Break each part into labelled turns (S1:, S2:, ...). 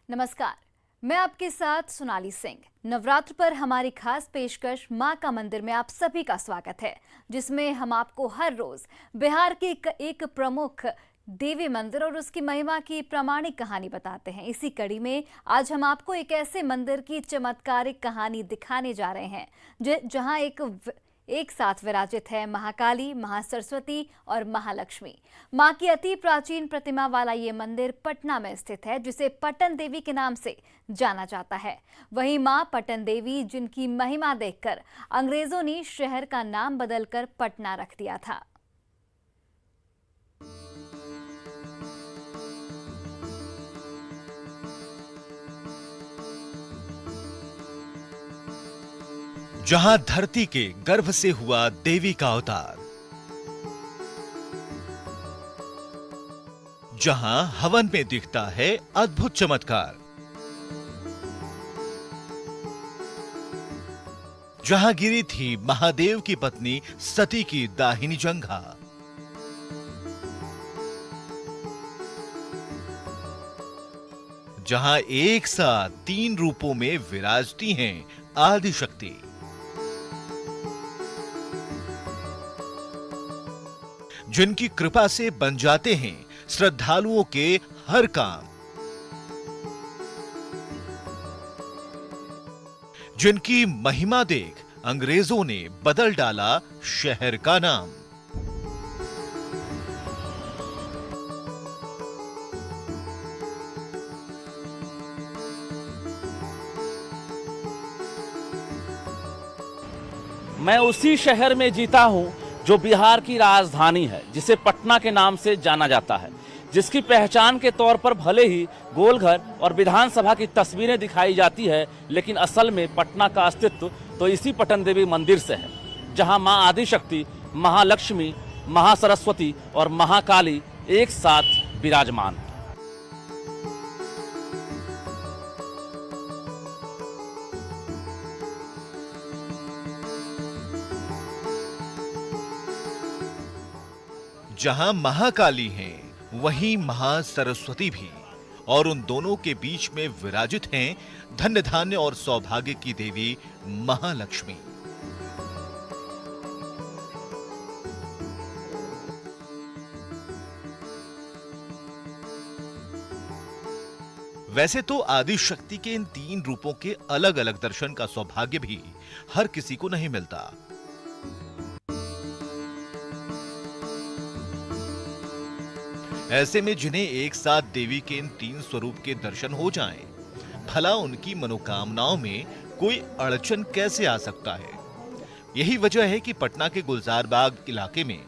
S1: नमस्कार, मैं आपके साथ सोनाली सिंह। नवरात्र पर हमारी खास पेशकश मां का मंदिर में आप सभी का स्वागत है, जिसमें हम आपको हर रोज बिहार के एक प्रमुख देवी मंदिर और उसकी महिमा की प्रामाणिक कहानी बताते हैं। इसी कड़ी में आज हम आपको एक ऐसे मंदिर की चमत्कारिक कहानी दिखाने जा रहे हैं जहां एक साथ विराजित है महाकाली, महासरस्वती और महालक्ष्मी। मां की अति प्राचीन प्रतिमा वाला ये मंदिर पटना में स्थित है, जिसे पटन देवी के नाम से जाना जाता है। वहीं मां पटन देवी, जिनकी महिमा देखकर अंग्रेजों ने शहर का नाम बदलकर पटना रख दिया था।
S2: जहां धरती के गर्भ से हुआ देवी का अवतार, जहां हवन में दिखता है अद्भुत चमत्कार, जहां गिरी थी महादेव की पत्नी सती की दाहिनी जंघा, जहां एक साथ 3 रूपों में विराजती हैं आदि शक्ति, जिनकी कृपा से बन जाते हैं श्रद्धालुओं के हर काम, जिनकी महिमा देख अंग्रेजों ने बदल डाला शहर का नाम।
S3: मैं उसी शहर में जीता हूं जो बिहार की राजधानी है, जिसे पटना के नाम से जाना जाता है, जिसकी पहचान के तौर पर भले ही गोलघर और विधानसभा की तस्वीरें दिखाई जाती है, लेकिन असल में पटना का अस्तित्व तो इसी पटन देवी मंदिर से है, जहां मां आदिशक्ति, महालक्ष्मी, महासरस्वती और महाकाली एक साथ विराजमान है।
S2: जहां महाकाली हैं, वहीं महासरस्वती भी, और उन दोनों के बीच में विराजित हैं धन्य धान्य और सौभाग्य की देवी महालक्ष्मी। वैसे तो आदि शक्ति के इन 3 रूपों के अलग अलग दर्शन का सौभाग्य भी हर किसी को नहीं मिलता। ऐसे में जिन्हें एक साथ देवी के इन 3 स्वरूप के दर्शन हो जाएं, भला उनकी मनोकामनाओं में कोई अड़चन कैसे आ सकता है। यही वजह है कि पटना के गुलजार बाग इलाके में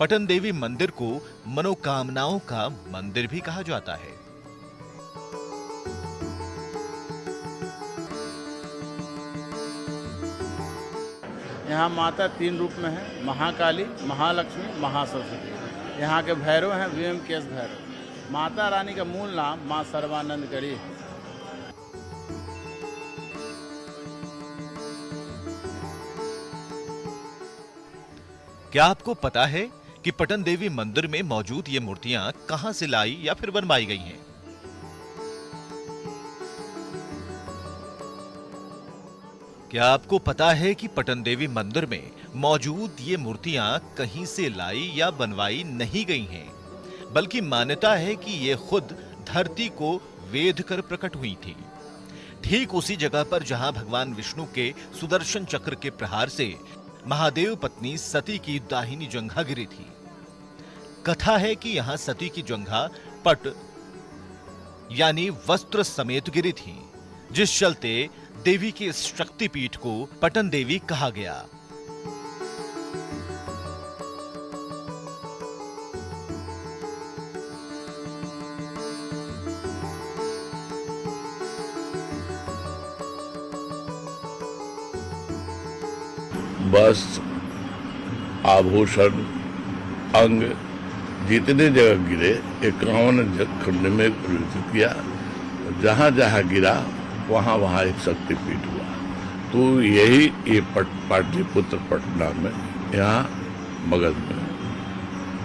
S2: पटन देवी मंदिर को मनोकामनाओं का मंदिर भी कहा जाता है।
S4: यहाँ माता 3 रूप में है, महाकाली, महालक्ष्मी, महासरस्वती। यहाँ के भैरव हैं VMKS भैरव। माता रानी का मूल नाम माँ सर्वानंद गढ़ी है।
S2: क्या आपको पता है कि पटन देवी मंदिर में मौजूद ये मूर्तियां कहां से लाई या फिर बनवाई गई हैं? क्या आपको पता है कि पटन देवी मंदिर में मौजूद ये मूर्तियां कहीं से लाई या बनवाई नहीं गई हैं, बल्कि मान्यता है कि ये खुद धरती को वेध कर प्रकट हुई थी, ठीक उसी जगह पर जहां भगवान विष्णु के सुदर्शन चक्र के प्रहार से महादेव पत्नी सती की दाहिनी जंघा गिरी थी। कथा है कि यहां सती की जंघा पट यानी वस्त्र समेत गिरी थी, जिस चलते देवी के इस शक्तिपीठ को पटन देवी कहा गया।
S5: वस्त्र, आभूषण, अंग जितने जगह गिरे 51 खंड में विभाजित किया। जहां जहां गिरा वहां वहां एक शक्तिपीठ हुआ। तो यही ये पाटलिपुत्र पटना में, यहाँ मगध में,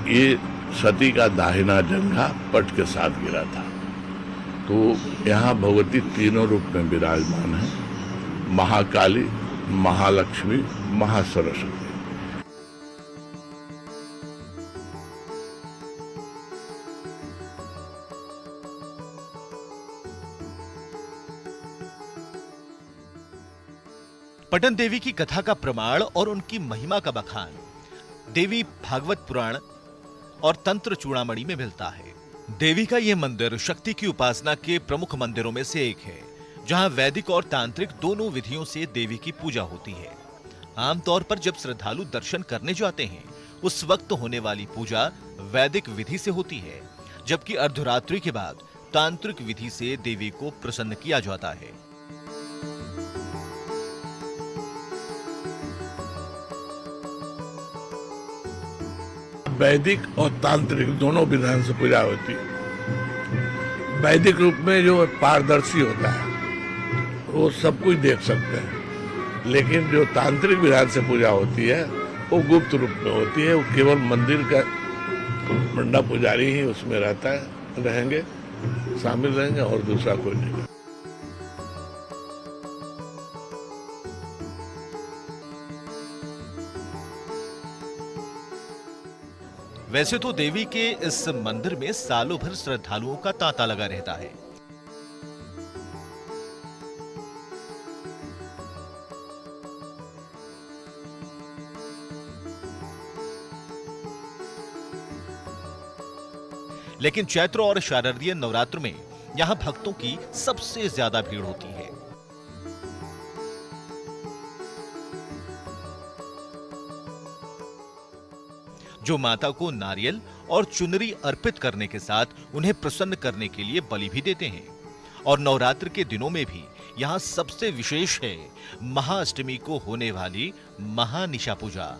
S5: ये सती का दाहिना जंघा पट के साथ गिरा था। तो यहाँ भगवती तीनों रूप में विराजमान है, महाकाली, महालक्ष्मी, महासरस्वती।
S2: पटन देवी की कथा का प्रमाण और उनकी महिमा का बखान देवी भागवत पुराण और तंत्र चूड़ामणि में मिलता है। देवी का यह मंदिर शक्ति की उपासना के प्रमुख मंदिरों में से एक है, जहां वैदिक और तांत्रिक दोनों विधियों से देवी की पूजा होती है। आमतौर पर जब श्रद्धालु दर्शन करने जाते हैं, उस वक्त होने वाली पूजा वैदिक विधि से होती है, जबकि अर्धरात्रि के बाद तांत्रिक विधि से देवी को प्रसन्न किया जाता है।
S5: वैदिक और तांत्रिक दोनों विधान से पूजा होती है। वैदिक रूप में जो पारदर्शी होता है वो सब कुछ देख सकते हैं, लेकिन जो तांत्रिक विधान से पूजा होती है वो गुप्त रूप में होती है। वो केवल मंदिर का मंडप पुजारी ही उसमें रहेंगे, शामिल रहेंगे और दूसरा कोई नहीं।
S2: वैसे तो देवी के इस मंदिर में सालों भर श्रद्धालुओं का तांता लगा रहता है। लेकिन चैत्र और शारदीय नवरात्र में यहां भक्तों की सबसे ज्यादा भीड़ होती है। जो माता को नारियल और चुनरी अर्पित करने के साथ उन्हें प्रसन्न करने के लिए बलि भी देते हैं। और नवरात्र के दिनों में भी यहां सबसे विशेष है महाअष्टमी को होने वाली महानिशा पूजा।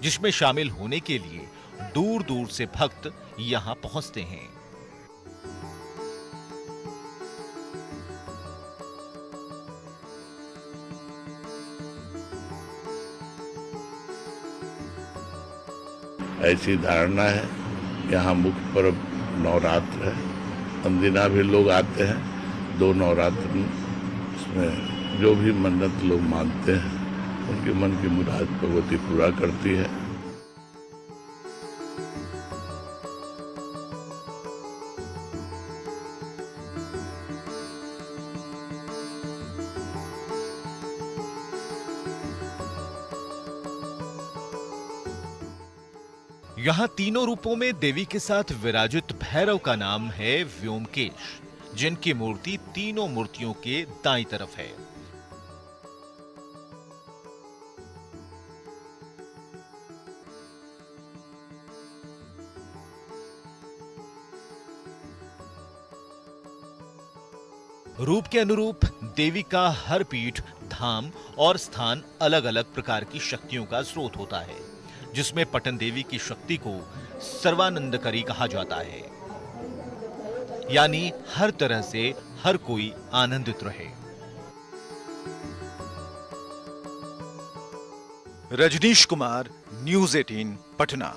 S2: जिसमें शामिल होने के लिए दूर दूर से भक्त यहां पहुंचते हैं।
S5: ऐसी धारणा है, यहाँ मुख्य पर्व नवरात्र है। अंदिना भी लोग आते हैं। 2 नवरात्र इसमें जो भी मन्नत लोग मानते हैं उनके मन की मुराद भगवती पूरा करती है।
S2: यहां तीनों रूपों में देवी के साथ विराजित भैरव का नाम है व्योमकेश, जिनकी मूर्ति तीनों मूर्तियों के दाईं तरफ है। रूप के अनुरूप देवी का हर पीठ, धाम और स्थान अलग अलग प्रकार की शक्तियों का स्रोत होता है, जिसमें पटन देवी की शक्ति को सर्वानंदकरी कहा जाता है, यानी हर तरह से हर कोई आनंदित रहे।
S6: रजनीश कुमार, न्यूज़ 18 पटना।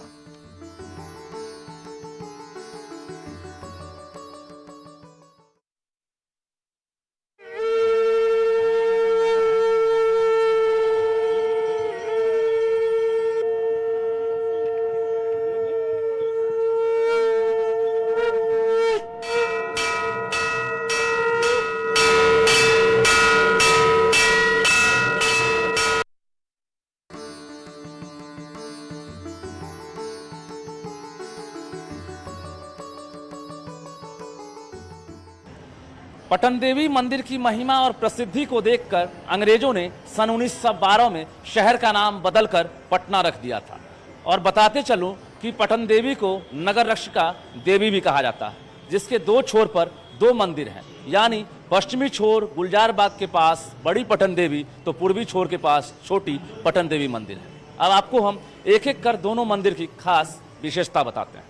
S3: पटन देवी मंदिर की महिमा और प्रसिद्धि को देखकर अंग्रेजों ने सन 1912 में शहर का नाम बदलकर पटना रख दिया था। और बताते चलूं कि पटन देवी को नगर रक्षिका देवी भी कहा जाता है, जिसके 2 छोर पर 2 मंदिर हैं, यानी पश्चिमी छोर गुलजार बाग के पास बड़ी पटन देवी तो पूर्वी छोर के पास छोटी पटन देवी मंदिर है। अब आपको हम एक एक कर दोनों मंदिर की खास विशेषता बताते हैं।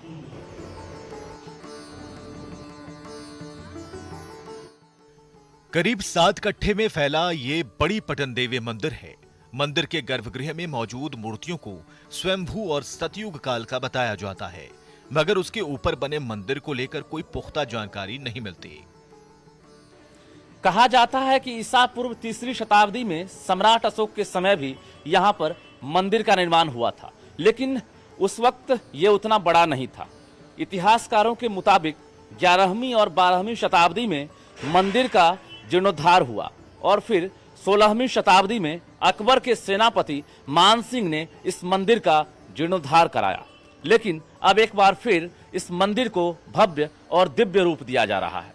S2: करीब 7 कट्ठे में फैला ये बड़ी पटन देवी मंदिर है। मंदिर के गर्भगृह में मौजूद मूर्तियों को स्वयंभू और सतयुग काल का बताया जाता है, मगर उसके ऊपर बने मंदिर को लेकर कोई पुख्ता जानकारी नहीं मिलती।
S3: कहा जाता है कि ईसा पूर्व 3री शताब्दी में सम्राट अशोक के समय भी यहाँ पर मंदिर का निर्माण हुआ था, लेकिन उस वक्त ये उतना बड़ा नहीं था। इतिहासकारों के मुताबिक 11वीं और 12वीं शताब्दी में मंदिर का जीर्णोद्धार हुआ और फिर 16वीं शताब्दी में अकबर के सेनापति मान सिंह ने इस मंदिर का जीर्णोद्धार कराया। लेकिन अब एक बार फिर इस मंदिर को भव्य और दिव्य रूप दिया जा रहा है।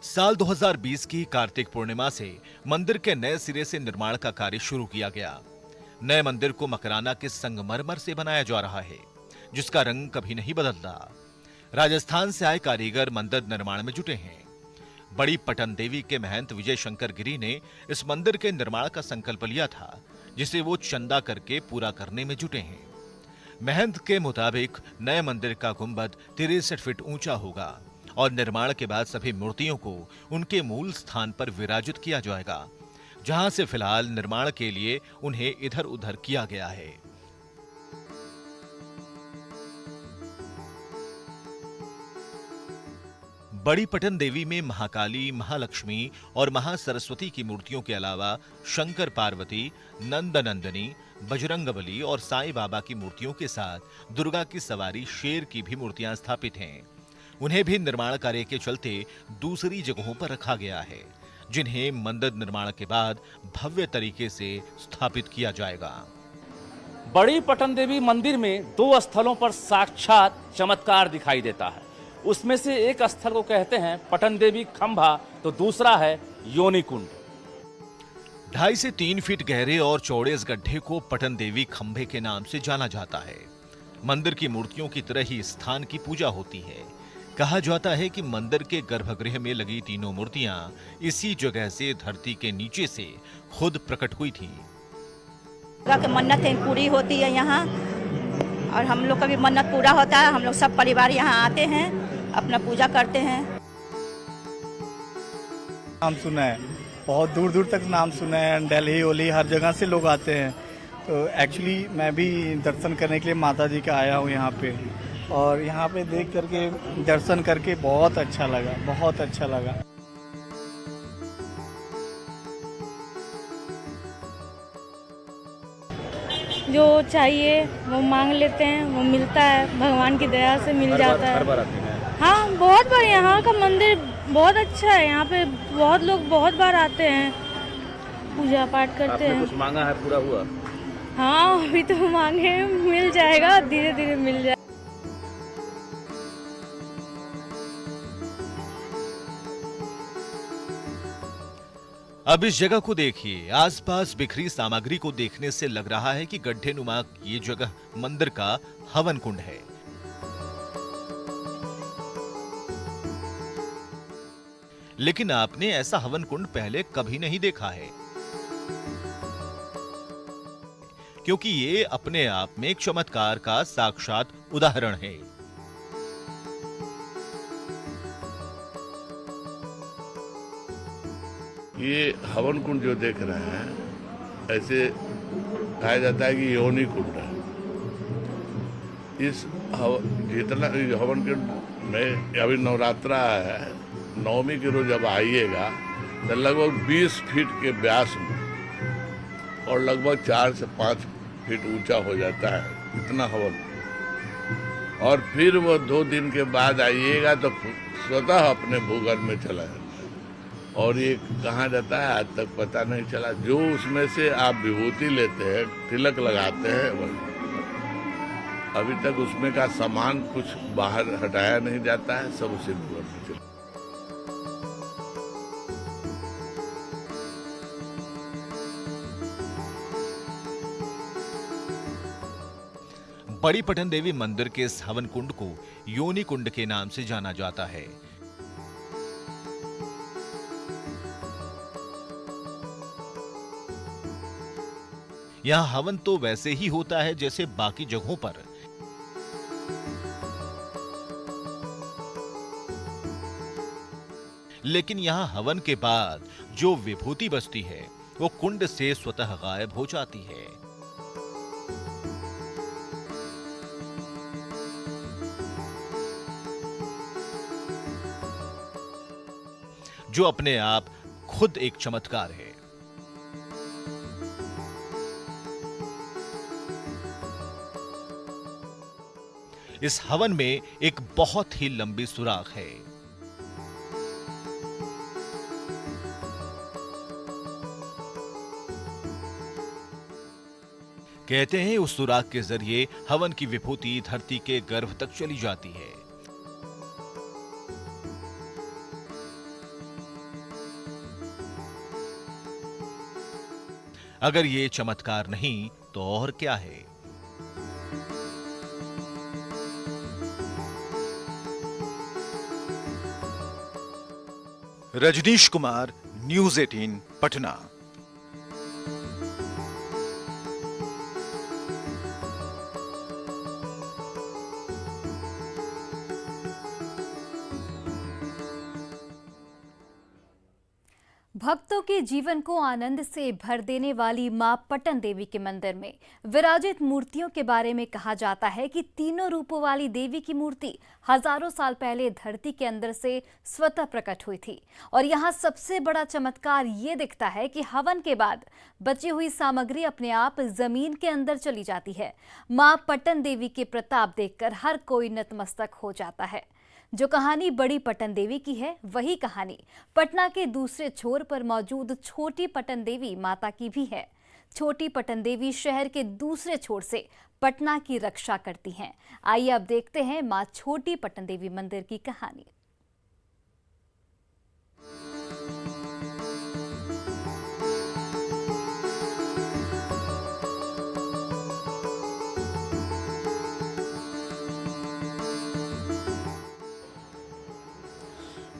S2: साल 2020 की कार्तिक पूर्णिमा से मंदिर के नए सिरे से निर्माण का कार्य शुरू किया गया। नए मंदिर को मकराना के संगमरमर से बनाया जा रहा है, जिसका रंग कभी नहीं बदलता। राजस्थान से आए कारीगर मंदिर निर्माण में जुटे हैं। बड़ी पटन देवी के महंत विजय शंकर गिरी ने इस मंदिर के निर्माण का संकल्प लिया था, जिसे वो चंदा करके पूरा करने में जुटे हैं। महंत के मुताबिक नए मंदिर का गुंबद 63 फीट ऊंचा होगा और निर्माण के बाद सभी मूर्तियों को उनके मूल स्थान पर विराजित किया जाएगा, जहां से फिलहाल निर्माण के लिए उन्हें इधर उधर किया गया है। बड़ी पटन देवी में महाकाली, महालक्ष्मी और महासरस्वती की मूर्तियों के अलावा शंकर पार्वती, नंदनंदनी, बजरंगबली और साईं बाबा की मूर्तियों के साथ दुर्गा की सवारी शेर की भी मूर्तियां स्थापित हैं। उन्हें भी निर्माण कार्य के चलते दूसरी जगहों पर रखा गया है, जिन्हें मंदिर निर्माण के बाद भव्य तरीके से स्थापित किया जाएगा।
S3: बड़ी पटन देवी मंदिर में 2 स्थलों पर साक्षात चमत्कार दिखाई देता है। उसमें से एक स्थल को कहते हैं पटन देवी खंभा, तो दूसरा है योनि कुंड।
S2: 2.5 से 3 फीट गहरे और चौड़े इस गड्ढे को पटन देवी खंभे के नाम से जाना जाता है। मंदिर की मूर्तियों की तरह ही स्थान की पूजा होती है। कहा जाता है कि मंदिर के गर्भगृह में लगी तीनों मूर्तियां इसी जगह से धरती के नीचे से खुद प्रकट हुई थी।
S7: मन्नत पूरी होती है यहाँ, और हम लोग का भी मन्नत पूरा होता है। हम लोग सब परिवार यहाँ आते हैं, अपना पूजा करते हैं।
S8: नाम सुना है, बहुत दूर दूर तक नाम सुना है। दिल्ली ओली हर जगह से लोग आते हैं। तो एक्चुअली मैं भी दर्शन करने के लिए माता जी का आया हूँ यहाँ पे, और यहाँ पे देख करके दर्शन करके बहुत अच्छा लगा, बहुत अच्छा लगा।
S9: जो चाहिए वो मांग लेते हैं, वो मिलता है, भगवान की दया से मिल जाता है। हर बार आते हैं? हाँ, बहुत बार। यहाँ का मंदिर बहुत अच्छा है। यहाँ पे बहुत लोग बहुत बार आते हैं, पूजा पाठ करते हैं।
S3: कुछ मांगा है, पूरा हुआ?
S9: हाँ, अभी तो मांगे, मिल जाएगा, धीरे धीरे मिल जाएगा।
S2: अब इस जगह को देखिए। आसपास बिखरी सामग्री को देखने से लग रहा है कि गड्ढे नुमा ये जगह मंदिर का हवन कुंड है। लेकिन आपने ऐसा हवन कुंड पहले कभी नहीं देखा है, क्योंकि ये अपने आप में एक चमत्कार का साक्षात उदाहरण है।
S5: ये हवन कुंड जो देख रहे हैं, ऐसे कहा जाता है कि योनि कुंड है। इस जितना हवन कुंड में अभी नवरात्रा है, नवमी के रोज जब आइएगा तो लगभग 20 फीट के व्यास में और लगभग 4 से 5 फीट ऊंचा हो जाता है, इतना हवन। और फिर वो 2 दिन के बाद आइएगा तो स्वतः अपने भूगर्भ में चला जाता है। और ये कहाँ जाता है आज तक पता नहीं चला। जो उसमें से आप विभूति लेते हैं, तिलक लगाते हैं, वही अभी तक उसमें का सामान कुछ बाहर हटाया नहीं जाता है, सब उसी भूगर्भ में चला।
S2: बड़ी पटन देवी मंदिर के इस हवन कुंड को योनि कुंड के नाम से जाना जाता है। यहां हवन तो वैसे ही होता है जैसे बाकी जगहों पर। लेकिन यहाँ हवन के बाद जो विभूति बचती है वो कुंड से स्वतः गायब हो जाती है। जो अपने आप खुद एक चमत्कार है। इस हवन में एक बहुत ही लंबी सुराख है। कहते हैं उस सुराख के जरिए हवन की विभूति धरती के गर्भ तक चली जाती है। अगर ये चमत्कार नहीं तो और क्या है।
S6: रजनीश कुमार, न्यूज़ 18 पटना।
S1: भक्तों के जीवन को आनंद से भर देने वाली मां पटन देवी के मंदिर में विराजित मूर्तियों के बारे में कहा जाता है कि तीनों रूपों वाली देवी की मूर्ति हजारों साल पहले धरती के अंदर से स्वतः प्रकट हुई थी। और यहाँ सबसे बड़ा चमत्कार ये दिखता है कि हवन के बाद बची हुई सामग्री अपने आप जमीन के अंदर चली जाती है। मां पटन देवी के प्रताप देखकर हर कोई नतमस्तक हो जाता है। जो कहानी बड़ी पटन देवी की है, वही कहानी पटना के दूसरे छोर पर मौजूद छोटी पटन देवी माता की भी है। छोटी पटन देवी शहर के दूसरे छोर से पटना की रक्षा करती हैं। आइए अब देखते हैं मां छोटी पटन देवी मंदिर की कहानी।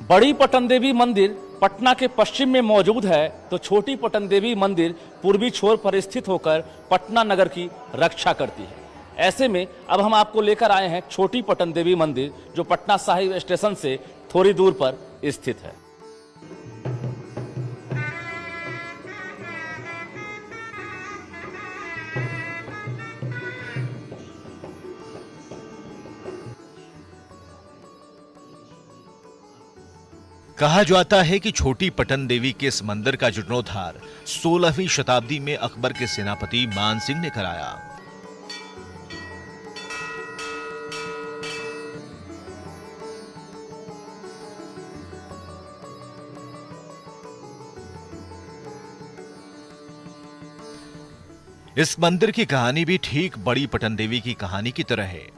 S3: बड़ी पटन देवी मंदिर पटना के पश्चिम में मौजूद है तो छोटी पटन देवी मंदिर पूर्वी छोर पर स्थित होकर पटना नगर की रक्षा करती है। ऐसे में अब हम आपको लेकर आए हैं छोटी पटन देवी मंदिर, जो पटना साहिब स्टेशन से थोड़ी दूर पर स्थित है।
S2: कहा जाता है कि छोटी पटन देवी के इस मंदिर का जीर्णोद्धार 16वीं शताब्दी में अकबर के सेनापति मान सिंह ने कराया। इस मंदिर की कहानी भी ठीक बड़ी पटन देवी की कहानी की तरह है।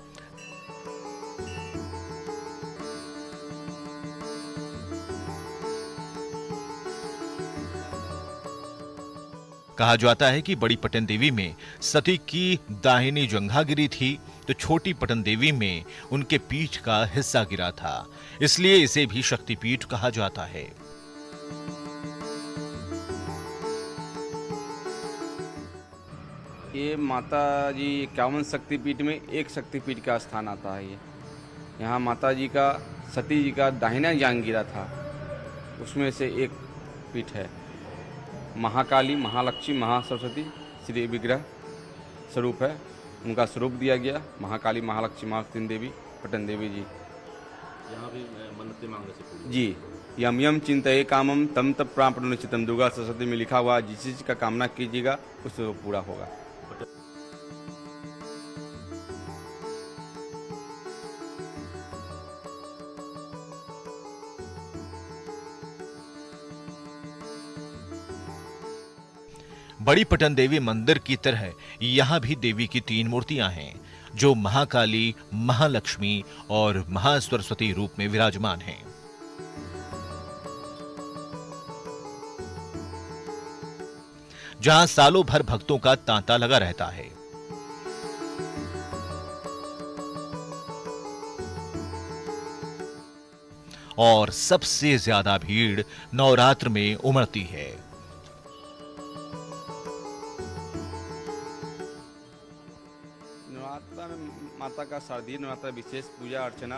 S2: कहा जाता है कि बड़ी पटन देवी में सती की दाहिनी जंघा गिरी थी तो छोटी पटन देवी में उनके पीठ का हिस्सा गिरा था, इसलिए इसे भी शक्तिपीठ कहा जाता है।
S10: ये माता जी 51 शक्तिपीठ में एक शक्तिपीठ का स्थान आता है। ये यहाँ माता जी का सती जी का दाहिना जांघ गिरा था, उसमें से एक पीठ है। महाकाली, महालक्ष्मी, महासरस्वती श्री विग्रह स्वरूप है, उनका स्वरूप दिया गया। महाकाली, महालक्ष्मी, महातीन देवी, पटन देवी जी
S3: यहाँ भी मन्नतें मांगने से पूरी
S10: जी। यम यम चिंतये कामम तम तब प्राप्त निश्चितम, दुर्गा सरस्वती में लिखा हुआ, जिस चीज का कामना कीजिएगा उससे वो पूरा होगा।
S2: बड़ी पटन देवी मंदिर की तरह यहां भी देवी की 3 मूर्तियां हैं, जो महाकाली, महालक्ष्मी और महासरस्वती रूप में विराजमान हैं। जहां सालों भर भक्तों का तांता लगा रहता है। और सबसे ज्यादा भीड़ नवरात्र में उमड़ती है।
S10: नवरात्र में माता का शारदीय नवरात्र विशेष पूजा अर्चना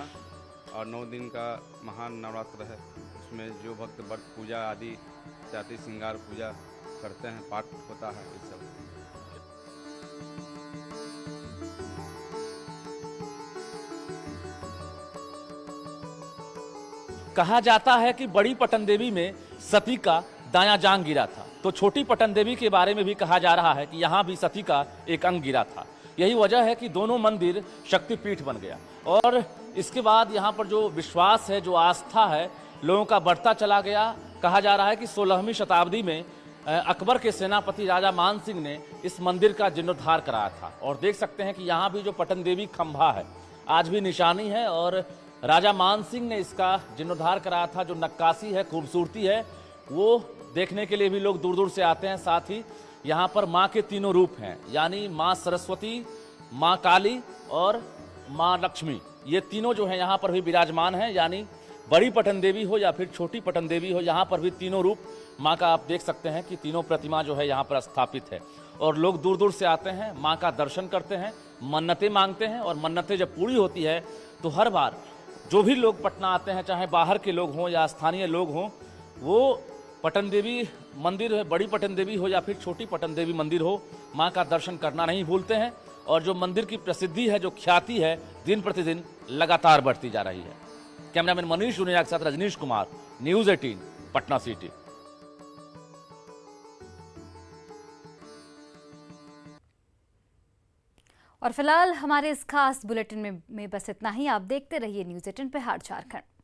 S10: और 9 दिन का महान नवरात्र है। उसमें जो भक्त व्रत पूजा आदि जाति श्रृंगार पूजा करते हैं, पाठ होता है, ये सब।
S3: कहा जाता है कि बड़ी पटन देवी में सती का दायां जांग गिरा था, तो छोटी पटन देवी के बारे में भी कहा जा रहा है कि यहाँ भी सती का एक अंग गिरा था। यही वजह है कि दोनों मंदिर शक्तिपीठ बन गया। और इसके बाद यहाँ पर जो विश्वास है, जो आस्था है, लोगों का बढ़ता चला गया। कहा जा रहा है कि 16वीं शताब्दी में अकबर के सेनापति राजा मान सिंह ने इस मंदिर का जीर्णोद्धार कराया था। और देख सकते हैं कि यहाँ भी जो पटन देवी खंभा है आज भी निशानी है, और राजा मान सिंह ने इसका जीर्णोद्धार कराया था। जो नक्काशी है, खूबसूरती है, वो देखने के लिए भी लोग दूर दूर से आते हैं। साथ ही यहाँ पर माँ के तीनों रूप हैं, यानी माँ सरस्वती, माँ काली और माँ लक्ष्मी। ये तीनों जो है यहाँ पर भी विराजमान हैं, यानी बड़ी पटन देवी हो या फिर छोटी पटन देवी हो, यहाँ पर भी तीनों रूप माँ का आप देख सकते हैं कि तीनों प्रतिमा जो है यहाँ पर स्थापित है। और लोग दूर दूर से आते हैं, माँ का दर्शन करते हैं, मन्नतें मांगते हैं। और मन्नतें जब पूरी होती है तो हर बार जो भी लोग पटना आते हैं, चाहे बाहर के लोग हों या स्थानीय लोग हों, वो पटन देवी मंदिर है, बड़ी पटन देवी हो या फिर छोटी पटन देवी मंदिर हो, माँ का दर्शन करना नहीं भूलते हैं। और जो मंदिर की प्रसिद्धि है, जो ख्याति है, दिन प्रतिदिन लगातार बढ़ती जा रही है। कैमरामैन मनीष दुनिया के साथ रजनीश कुमार, न्यूज़ 18 पटना सिटी।
S1: और फिलहाल हमारे इस खास बुलेटिन में बस इतना ही। आप देखते रहिए न्यूज़ 18 बिहार झारखंड।